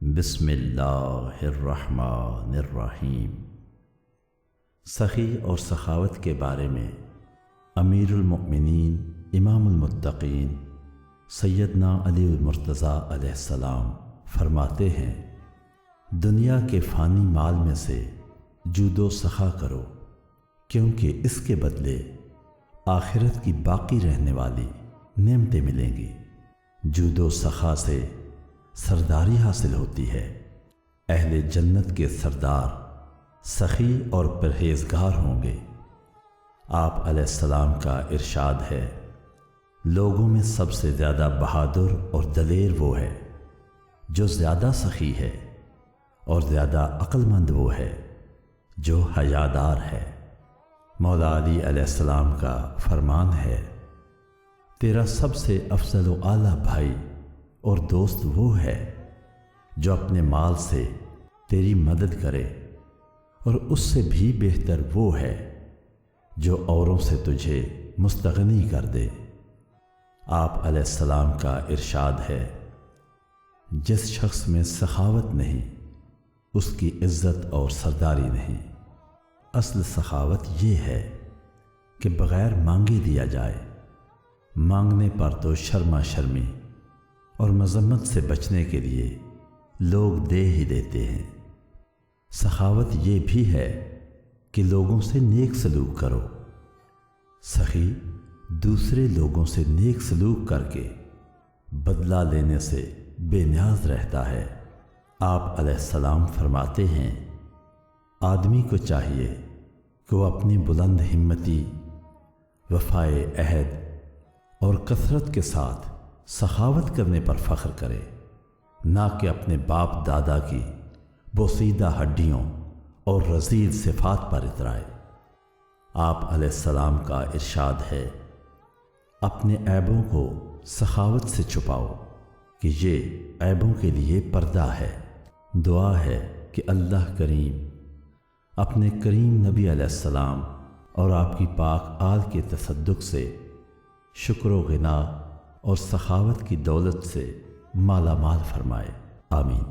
بسم اللہ الرحمن الرحیم۔ سخی اور سخاوت کے بارے میں امیر المؤمنین امام المتقین سیدنا علی المرتضیٰ علیہ السلام فرماتے ہیں، دنیا کے فانی مال میں سے جود و سخا کرو، کیونکہ اس کے بدلے آخرت کی باقی رہنے والی نعمتیں ملیں گی۔ جود و سخا سے سرداری حاصل ہوتی ہے۔ اہل جنت کے سردار سخی اور پرہیزگار ہوں گے۔ آپ علیہ السلام کا ارشاد ہے، لوگوں میں سب سے زیادہ بہادر اور دلیر وہ ہے جو زیادہ سخی ہے، اور زیادہ عقل مند وہ ہے جو حیادار ہے۔ مولا علی علیہ السلام کا فرمان ہے، تیرا سب سے افضل و اعلیٰ بھائی اور دوست وہ ہے جو اپنے مال سے تیری مدد کرے، اور اس سے بھی بہتر وہ ہے جو اوروں سے تجھے مستغنی کر دے۔ آپ علیہ السلام کا ارشاد ہے، جس شخص میں سخاوت نہیں اس کی عزت اور سرداری نہیں۔ اصل سخاوت یہ ہے کہ بغیر مانگے دیا جائے، مانگنے پر تو شرما شرمی اور مذمت سے بچنے کے لیے لوگ دے ہی دیتے ہیں۔ سخاوت یہ بھی ہے کہ لوگوں سے نیک سلوک کرو۔ سخی دوسرے لوگوں سے نیک سلوک کر کے بدلہ لینے سے بے نیاز رہتا ہے۔ آپ علیہ السلام فرماتے ہیں، آدمی کو چاہیے کہ وہ اپنی بلند ہمتی، وفائے عہد اور کثرت کے ساتھ سخاوت کرنے پر فخر کرے، نہ کہ اپنے باپ دادا کی بوسیدہ ہڈیوں اور رذیل صفات پر اترائے۔ آپ علیہ السلام کا ارشاد ہے، اپنے عیبوں کو سخاوت سے چھپاؤ کہ یہ عیبوں کے لیے پردہ ہے۔ دعا ہے کہ اللہ کریم اپنے کریم نبی علیہ السلام اور آپ کی پاک آل کے تصدق سے شکر و غنا اور سخاوت کی دولت سے مالا مال فرمائے۔ آمین۔